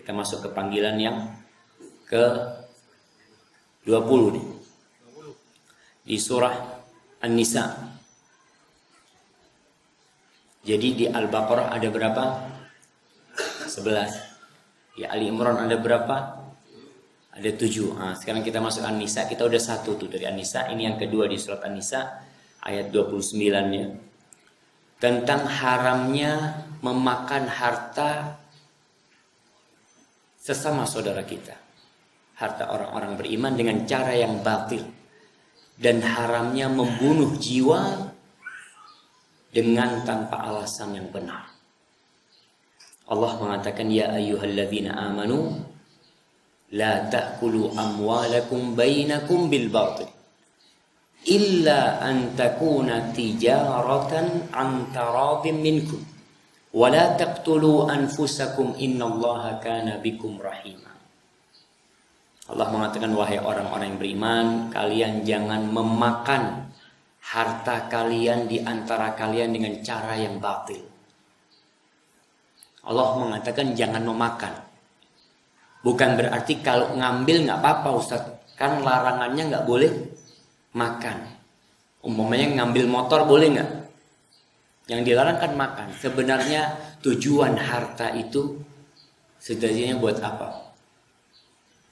Kita masuk ke panggilan yang ke 20 nih. Di surah An-Nisa. Jadi di Al-Baqarah ada berapa? 11. Di Ali Imran ada berapa? Ada 7. Nah, sekarang kita masuk An-Nisa. Kita udah 1 tuh dari An-Nisa. Ini yang kedua di surat An-Nisa ayat 29-nya. Tentang haramnya memakan harta sesama saudara kita. Harta orang-orang beriman dengan cara yang batil. Dan haramnya membunuh jiwa dengan tanpa alasan yang benar. Allah mengatakan, ya ayyuhalladzina amanu la ta'kulu amwalakum bainakum bil batil illa an takuna tijaratan an taradin minkum wa la taqtulu anfusakum innallaha kana bikum rahima. Allah mengatakan, wahai orang-orang yang beriman, kalian jangan memakan harta kalian di antara kalian dengan cara yang batil. Allah mengatakan jangan memakan. Bukan berarti kalau ngambil nggak apa-apa Ustaz. Kan larangannya nggak boleh makan. Umpamanya ngambil motor boleh nggak? Yang dilarang kan makan. Sebenarnya tujuan harta itu sejatinya buat apa?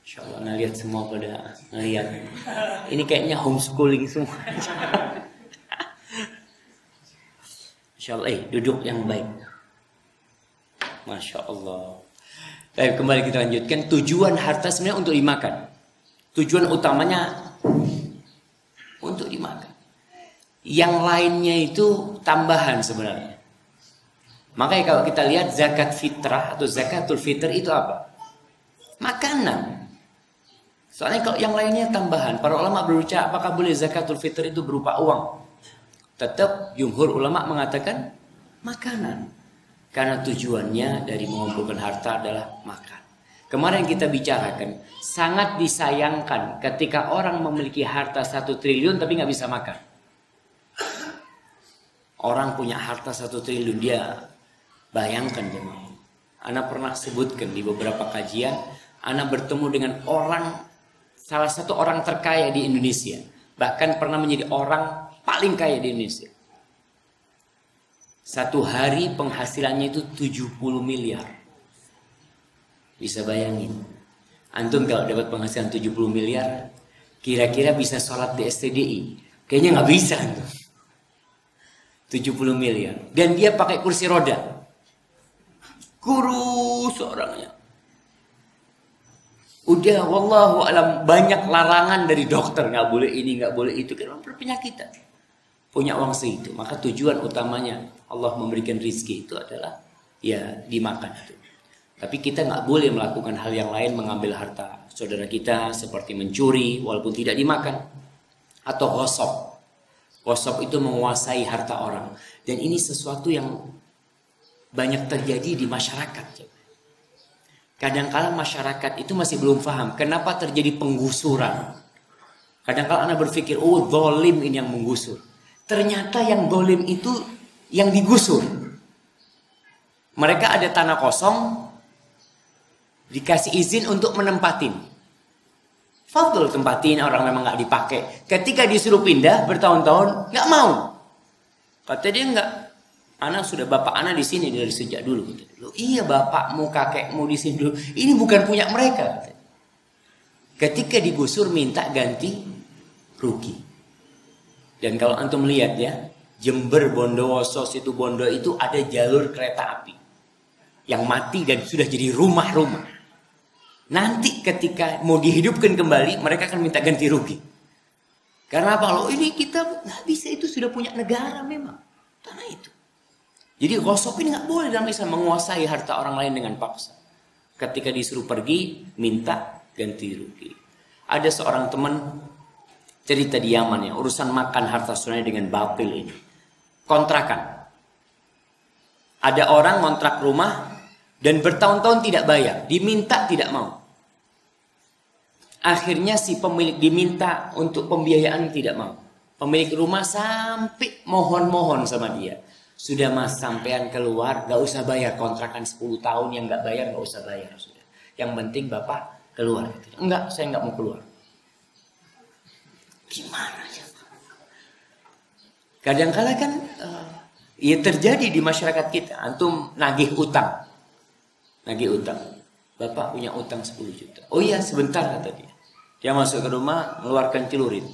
Insya Allah ngeliat semua pada ngeliat. Ini kayaknya homeschooling semua. Insya Allah, duduk yang baik. Masya Allah. Baik, kembali kita lanjutkan. Tujuan harta sebenarnya untuk dimakan. Tujuan utamanya untuk dimakan. Yang lainnya itu tambahan sebenarnya. Makanya kalau kita lihat zakat fitrah atau zakatul fitr itu apa? Makanan. Soalnya kalau yang lainnya tambahan. Para ulama berucap apakah boleh zakatul fitr itu berupa uang? Tetap jumhur ulama mengatakan makanan. Karena tujuannya dari mengumpulkan harta adalah makan. Kemarin kita bicarakan, sangat disayangkan ketika orang memiliki harta 1 triliun tapi nggak bisa makan. Orang punya harta 1 triliun, dia bayangkan jemaah. Ana pernah sebutkan di beberapa kajian, Ana bertemu dengan salah satu orang terkaya di Indonesia. Bahkan pernah menjadi orang paling kaya di Indonesia. 1 hari penghasilannya itu 70 miliar. Bisa bayangin. Antum kalau dapat penghasilan 70 miliar, kira-kira bisa sholat di STDI? Kayaknya nggak bisa. 70 miliar. Dan dia pakai kursi roda. Kurus orangnya. Udah, wallahu alam, banyak larangan dari dokter. Nggak boleh ini, nggak boleh itu. Karena berpenyakitan. Punya uang segitu. Maka tujuan utamanya Allah memberikan rizki itu adalah ya dimakan itu. Tapi kita nggak boleh melakukan hal yang lain, mengambil harta saudara kita seperti mencuri walaupun tidak dimakan, atau ghosab. Ghosab itu menguasai harta orang, dan ini sesuatu yang banyak terjadi di masyarakat. Kadang-kala masyarakat itu masih belum paham kenapa terjadi penggusuran. Kadang-kala anak berpikir, oh zalim ini yang menggusur. Ternyata yang zalim itu yang digusur. Mereka ada tanah kosong, dikasih izin untuk menempatin. Fadl tempatin, orang memang nggak dipakai. Ketika disuruh pindah bertahun-tahun nggak mau. Kata dia nggak. Anak sudah bapak anak di sini dari sejak dulu. Loh, iya bapakmu, kakekmu di sini dulu. Ini bukan punya mereka. Ketika digusur minta ganti rugi. Dan kalau antum lihat ya, Jember, Bondowoso, situ Bondo itu ada jalur kereta api yang mati dan sudah jadi rumah-rumah. Nanti ketika mau dihidupkan kembali, mereka akan minta ganti rugi. Karena apa? Loh, ini kita nggak bisa, itu sudah punya negara memang tanah itu. Jadi ghosab ini nggak boleh dalam Islam, menguasai harta orang lain dengan paksa. Ketika disuruh pergi, minta ganti rugi. Ada seorang teman cerita di Yaman ya, urusan makan harta saudara dengan batil ini. Kontrakan. Ada orang kontrak rumah dan bertahun-tahun tidak bayar, diminta tidak mau. Akhirnya si pemilik diminta untuk pembiayaan tidak mau. Pemilik rumah sampai mohon-mohon sama dia. Sudah mas, sampean keluar, gak usah bayar kontrakan 10 tahun yang gak bayar, gak usah bayar sudah. Yang penting bapak keluar. Enggak, saya enggak mau keluar. Gimana ya? Kadang-kala kan ya terjadi di masyarakat kita. Antum nagih utang. Nagih utang. Bapak punya utang 10 juta. Oh iya, sebentar kata dia. Dia masuk ke rumah, mengeluarkan celurit.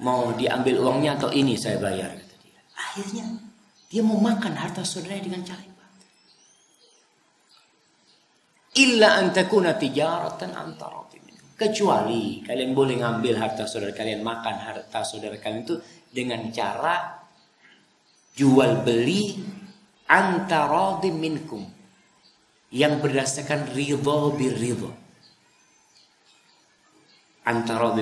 Mau diambil uangnya atau ini saya bayar kata dia. Akhirnya dia mau makan harta saudaranya dengan cara yang batil. Illa an takuna tijaratan antara. Kecuali kalian boleh ngambil harta saudara kalian, makan harta saudara kalian itu dengan cara jual beli antara minkum, yang berdasarkan ridho birridho. Antara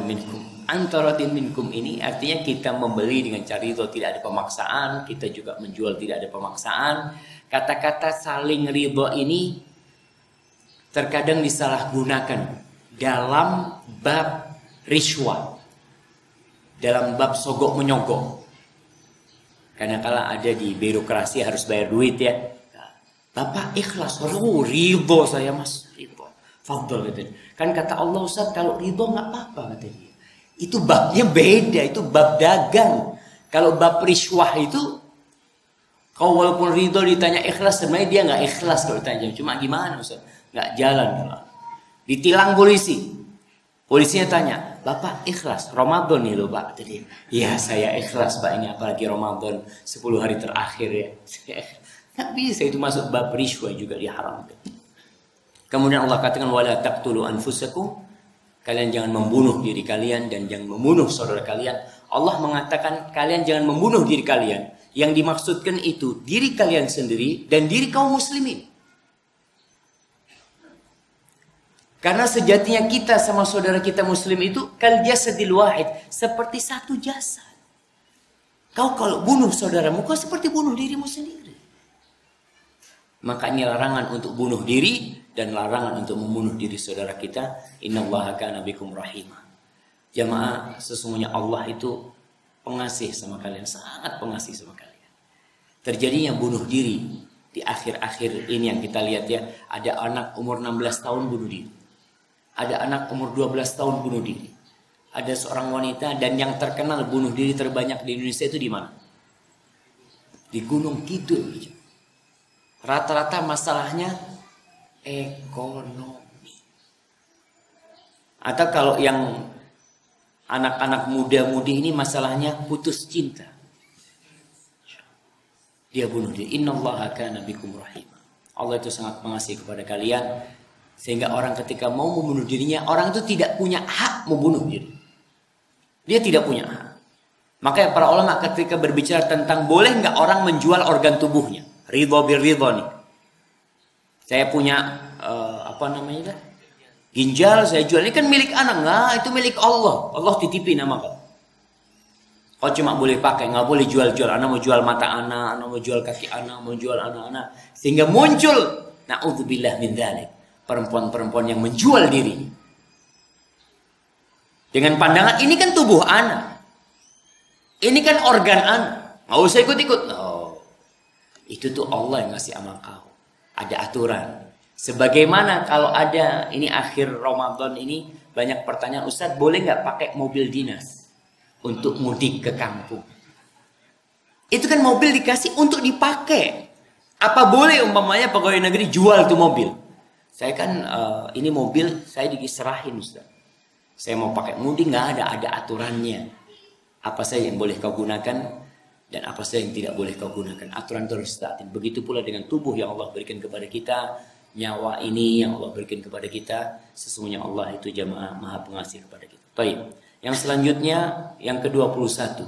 minkum ini artinya kita membeli dengan cara ridho, tidak ada pemaksaan. Kita juga menjual tidak ada pemaksaan. Kata-kata saling ridho ini terkadang disalahgunakan dalam bab rishwah, dalam bab sogok menyogok. Karena kalau ada di birokrasi harus bayar duit ya. Bapak ikhlas, ridho saya mas, ridho. Fadl gitu. Kan kata Allah Ustaz, kalau ridho nggak apa-apa kata dia. Itu babnya beda, itu bab dagang. Kalau bab rishwah itu, kau walaupun ridho ditanya ikhlas, sebenarnya dia nggak ikhlas kalau ditanya. Cuma gimana Ustaz? Nggak jalan. Ditilang polisi. Polisinya tanya, Bapak ikhlas Ramadan nih loh Pak. Jadi, ya saya ikhlas Pak, ini apalagi Ramadan 10 hari terakhir ya. Nggak bisa, itu masuk bab rishwah juga diharamkan. Kemudian Allah katakan wala taqtulu anfusakum, kalian jangan membunuh diri kalian dan jangan membunuh saudara kalian. Allah mengatakan kalian jangan membunuh diri kalian. Yang dimaksudkan itu diri kalian sendiri dan diri kaum muslimin. Karena sejatinya kita sama saudara kita muslim itu kal jasadil wahid, seperti satu jasad. Kau kalau bunuh saudaramu, kau seperti bunuh dirimu sendiri. Makanya larangan untuk bunuh diri dan larangan untuk membunuh diri saudara kita. Innallaha kana bikum rahimah. Jamaah, sesungguhnya Allah itu pengasih sama kalian, sangat pengasih sama kalian. Terjadinya bunuh diri di akhir-akhir ini yang kita lihat ya, ada anak umur 16 tahun bunuh diri. Ada anak umur 12 tahun bunuh diri. Ada seorang wanita, dan yang terkenal bunuh diri terbanyak di Indonesia itu di mana? Di Gunung Kidul. Rata-rata masalahnya ekonomi. Atau kalau yang anak-anak muda-mudi ini masalahnya putus cinta. Dia bunuh diri. Innallaha kana bikum rahimah. Allah itu sangat pengasih kepada kalian. Sehingga orang ketika mau membunuh dirinya, orang itu tidak punya hak membunuh diri. Dia tidak punya hak. Makanya para ulama ketika berbicara tentang boleh nggak orang menjual organ tubuhnya, ridho birridho nih. Saya punya ginjal saya jual, ini kan milik anak. Nggak, itu milik Allah. Allah titipin nama kau. Kau cuma boleh pakai, nggak boleh jual-jual. Anak mau jual mata anak mau jual kaki anak, mau jual anak-anak. Sehingga muncul, na'udzubillah min dzalik, perempuan-perempuan yang menjual diri dengan pandangan ini kan tubuh anak, ini kan organ anak, nggak usah ikut-ikut. Oh, itu tuh Allah yang ngasih sama kau. Ada aturan. Sebagaimana kalau ada, ini akhir Ramadan ini banyak pertanyaan, Ustadz boleh nggak pakai mobil dinas untuk mudik ke kampung? Itu kan mobil dikasih untuk dipakai. Apa boleh umpamanya pegawai negeri jual tuh mobil? Saya kan ini mobil saya diserahin Ustaz. Saya mau pakai mudik, nggak ada aturannya. Apa saja yang boleh kau gunakan dan apa saja yang tidak boleh kau gunakan. Aturan itu harus ditaati. Begitu pula dengan tubuh yang Allah berikan kepada kita, nyawa ini yang Allah berikan kepada kita. Sesungguhnya Allah itu jamaah maha pengasih kepada kita. Baik. Yang selanjutnya yang ke-21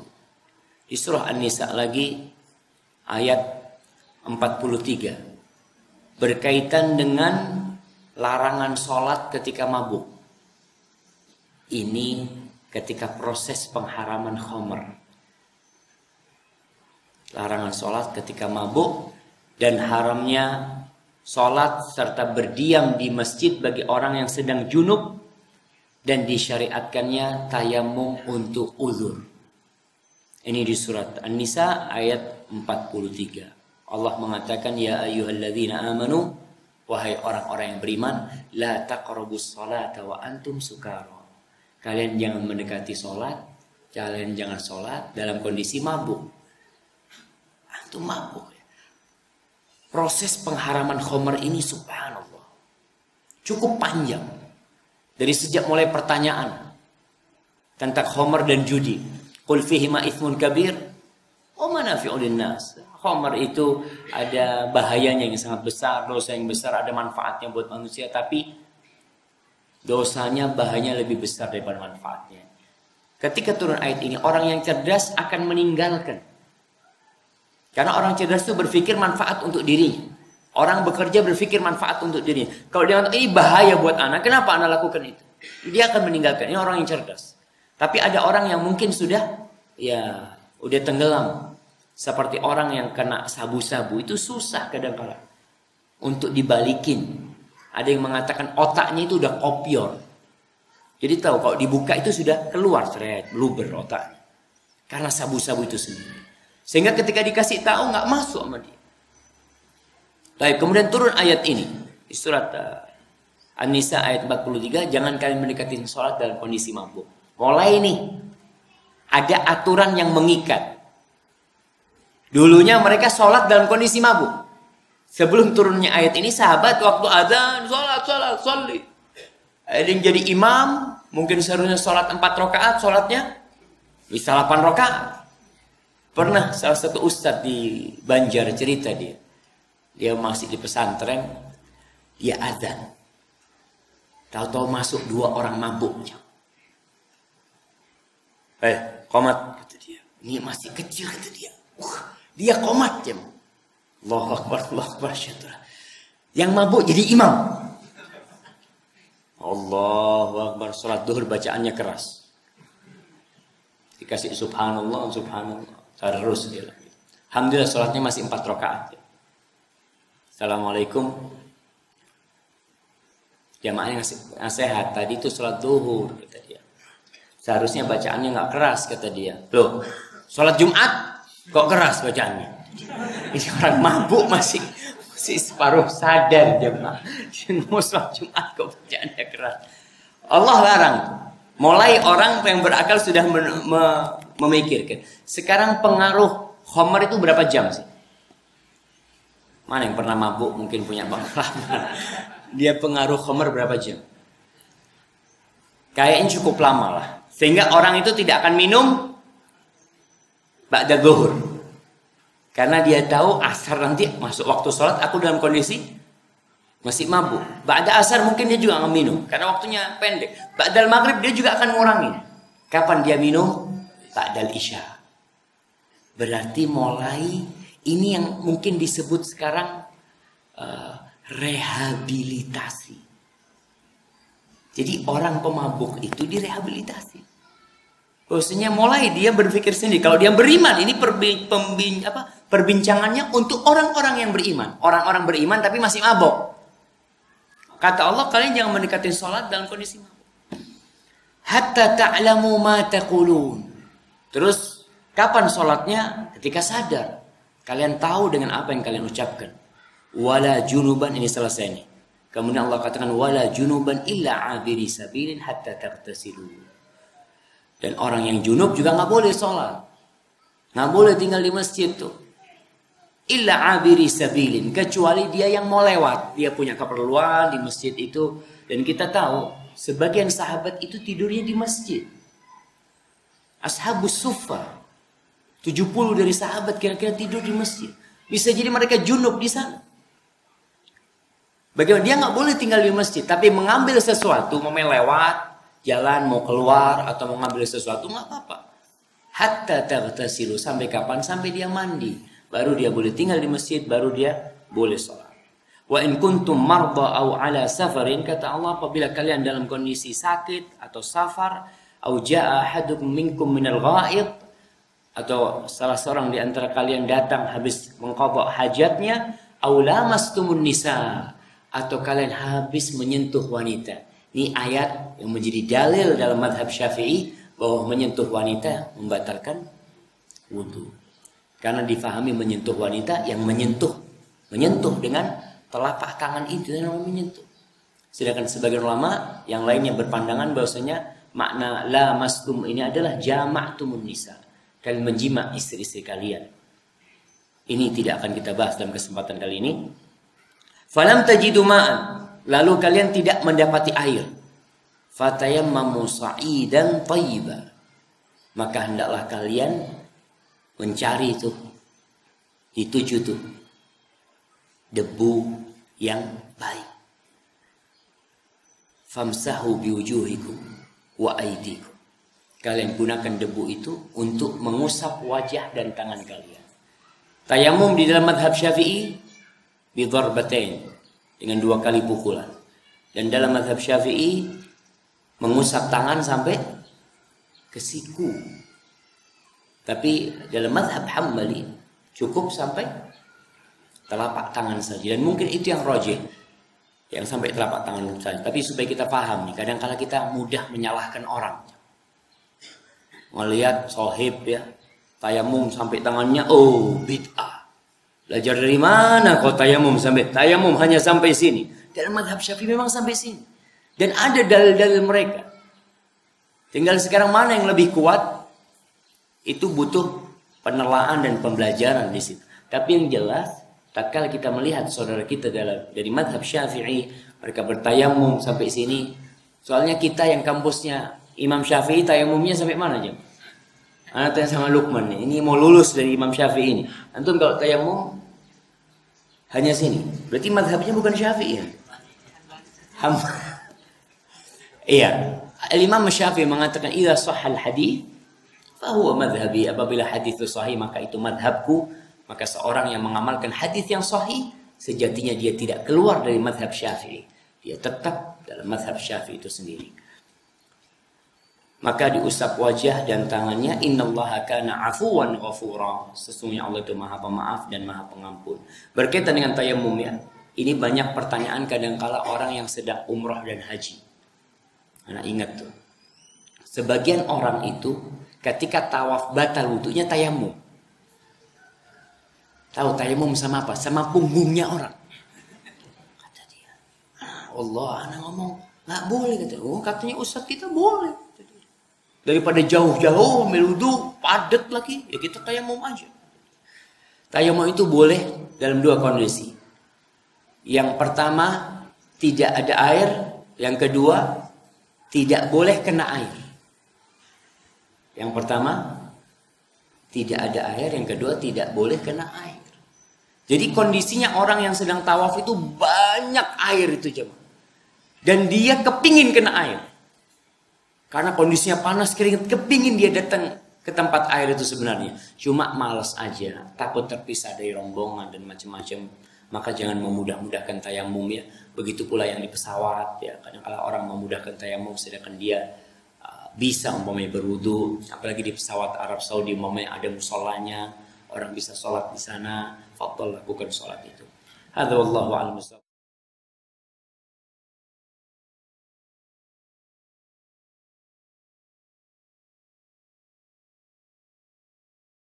di surah An-Nisa lagi ayat 43 berkaitan dengan larangan sholat ketika mabuk. Ini ketika proses pengharaman khamr. Larangan sholat ketika mabuk dan haramnya sholat serta berdiam di masjid bagi orang yang sedang junub dan disyariatkannya tayamum untuk uzur. Ini di surat An-Nisa ayat 43. Allah mengatakan ya ayyuhalladzina amanu, Wahai orang-orang yang beriman, la taqrabus sholata wa antum sukara. Kalian jangan mendekati sholat, kalian jangan sholat dalam kondisi mabuk. Antum mabuk. Proses pengharaman khamr ini subhanallah cukup panjang. Dari sejak mulai pertanyaan tentang khamr dan judi. Qul fihima itsmun kabir wa manafi'u linnas. Khamr itu ada bahayanya yang sangat besar, dosa yang besar, ada manfaatnya buat manusia, tapi dosanya, bahayanya lebih besar daripada manfaatnya. Ketika turun ayat ini, orang yang cerdas akan meninggalkan. Karena orang cerdas itu berpikir manfaat untuk dirinya. Orang bekerja berpikir manfaat untuk dirinya. Kalau dia mengatakan ini bahaya buat anak, kenapa anak lakukan itu? Dia akan meninggalkan. Ini orang yang cerdas. Tapi ada orang yang mungkin sudah tenggelam. Seperti orang yang kena sabu-sabu, itu susah kadang-kadang untuk dibalikin. Ada yang mengatakan otaknya itu udah kopior. Jadi tahu kalau dibuka itu sudah keluar seret, bluber otaknya. Karena sabu-sabu itu sendiri. Sehingga ketika dikasih tahu nggak masuk sama dia. Baik, kemudian turun ayat ini di surat An-Nisa ayat 43, jangan kalian mendekati sholat dalam kondisi mabuk. Mulai nih ada aturan yang mengikat. Dulunya mereka sholat dalam kondisi mabuk. Sebelum turunnya ayat ini, sahabat waktu azan sholat. Ada yang jadi imam, mungkin seharusnya sholat 4 rakaat, sholatnya bisa 8 rakaat. Pernah salah satu ustadz di Banjar cerita dia masih di pesantren, dia azan. Tahu-tahu masuk 2 orang mabuk. Qomat kata dia. Ini masih kecil kata dia. Dia qomat jam. Allahu Akbar, syaitan. Yang mabuk jadi imam. Allahu Akbar, salat duhur bacaannya keras. Dikasih subhanallah. Terus dia lagi. Alhamdulillah salatnya masih 4 rakaat. Assalamualaikum. Jamaahnya nasihat, tadi itu salat duhur kata dia. Seharusnya bacaannya nggak keras kata dia. Loh, salat Jumat kok keras bacaannya? Ini orang mabuk masih separuh sadar jemaah. Mau sholat Jumat kok bacaannya keras. Allah larang. Mulai orang yang berakal sudah memikirkan. Sekarang pengaruh khamr itu berapa jam sih? Mana yang pernah mabuk mungkin punya pengalaman. Dia pengaruh khamr berapa jam? Kayaknya cukup lama lah. Sehingga orang itu tidak akan minum ba'da zuhur. Karena dia tahu asar nanti masuk waktu sholat aku dalam kondisi masih mabuk. Ba'da asar mungkin dia juga akan minum. Karena waktunya pendek. Ba'dal maghrib dia juga akan ngurangi. Kapan dia minum? Ba'dal isya. Berarti mulai ini yang mungkin disebut sekarang rehabilitasi. Jadi orang pemabuk itu direhabilitasi. Maksudnya mulai dia berpikir sendiri. Kalau dia beriman, ini perbincangannya untuk orang-orang yang beriman. Orang-orang beriman tapi masih mabuk. Kata Allah, kalian jangan mendekati sholat dalam kondisi mabuk. Hatta ta'lamu ma taqulun. Terus kapan sholatnya? Ketika sadar. Kalian tahu dengan apa yang kalian ucapkan. Wala junuban, ini selesai nih. Kemudian Allah katakan wala junuban illa abiri sabilin hatta taghtasilu. Dan orang yang junub juga nggak boleh sholat, nggak boleh tinggal di masjid tuh. Illa abiri sabilin, kecuali dia yang mau lewat, dia punya keperluan di masjid itu. Dan kita tahu sebagian sahabat itu tidurnya di masjid. Ashabus Suffa, 70 dari sahabat kira-kira tidur di masjid. Bisa jadi mereka junub di sana. Bagaimana dia nggak boleh tinggal di masjid, tapi mengambil sesuatu, mau lewat jalan, mau keluar atau mau ngambil sesuatu nggak apa-apa. Hatta taghtasilu, sampai kapan? Sampai dia mandi, baru dia boleh tinggal di masjid, baru dia boleh sholat. Wa in kuntum marda au ala safarin, kata Allah, apabila kalian dalam kondisi sakit atau safar, au jaa ahadukum minkum minal ghaid, atau salah seorang di antara kalian datang habis mengqadha hajatnya, au lamastumun nisa, atau kalian habis menyentuh wanita. Ini ayat yang menjadi dalil dalam mazhab Syafi'i bahwa menyentuh wanita membatalkan wudu. Karena difahami menyentuh wanita yang menyentuh dengan telapak tangan itu yang menyentuh. Sedangkan sebagian ulama yang lainnya berpandangan bahwasanya makna lamastum ini adalah jama'tumun nisa, kalian menjima istri-istri kalian. Ini tidak akan kita bahas dalam kesempatan kali ini. Falam tajidu ma'an, lalu kalian tidak mendapati air. Fatayammamu sa'idan thayyiba, maka hendaklah kalian mencari itu, dituju tuh debu yang baik. Famsahu biwujuhikum wa aydikum, kalian gunakan debu itu untuk mengusap wajah dan tangan kalian. Tayamum di dalam mazhab Syafi'i bidharbatain, dengan 2 kali pukulan. Dan dalam mazhab Syafi'i mengusap tangan sampai ke siku. Tapi dalam mazhab Hambali cukup sampai telapak tangan saja. Dan mungkin itu yang rajih, yang sampai telapak tangan saja. Tapi supaya kita paham nih, kadang-kala kita mudah menyalahkan orang. Melihat sohib ya, tayamum sampai tangannya, oh bid'ah. Belajar dari mana kau tayamum sampai? Tayamum hanya sampai sini. Dalam mazhab Syafi'i memang sampai sini. Dan ada dalil-dalil mereka. Tinggal sekarang mana yang lebih kuat? Itu butuh penelaan dan pembelajaran di situ. Tapi yang jelas, tatkala kita melihat saudara kita dari mazhab Syafi'i, mereka bertayamum sampai sini. Soalnya kita yang kampusnya Imam Syafi'i, tayamumnya sampai mana aja? Anak tanya sama Lukman nih, ini mau lulus dari Imam Syafi'i ini. Antum kalau tayamum hanya sini, berarti mazhabnya bukan Syafi'i ya? Iya, Imam Syafi'i mengatakan idza shahhal hadits fa huwa madhhabi, apabila hadis itu sahih maka itu madhabku. Maka seorang yang mengamalkan hadis yang sahih sejatinya dia tidak keluar dari mazhab Syafi'i, dia tetap dalam mazhab Syafi'i itu sendiri. Maka diusap wajah dan tangannya. Innallaha kana afuwan ghafura, sesungguhnya Allah itu maha pemaaf dan maha pengampun. Berkaitan dengan tayamum ya, ini banyak pertanyaan kadangkala orang yang sedang umrah dan haji. Anak ingat tuh, sebagian orang itu ketika tawaf batal wudunya tayamum. Tahu tayamum sama apa? Sama punggungnya orang. Kata dia, Allah, anak ngomong nggak boleh. Kata, oh katanya ustadz kita boleh. Daripada jauh-jauh meludu padat lagi, ya kita tayamum aja. Tayamum itu boleh dalam 2 kondisi. Yang pertama, tidak ada air. Yang kedua, tidak boleh kena air. Yang pertama, tidak ada air. Yang kedua, tidak boleh kena air. Jadi kondisinya orang yang sedang tawaf itu banyak air itu jemaah. Dan dia kepingin kena air. Karena kondisinya panas keringat, kepingin dia datang ke tempat air itu sebenarnya. Cuma malas aja, takut terpisah dari rombongan dan macam-macam. Maka jangan memudah-mudahkan tayamum ya. Begitu pula yang di pesawat ya. Kadang-kadang orang memudahkan tayamum sedangkan dia bisa umpamanya berwudu. Apalagi di pesawat Arab Saudi umpamanya ada musholanya, orang bisa sholat di sana. Fadhal lakukan sholat itu. Hadza wallahu a'lam.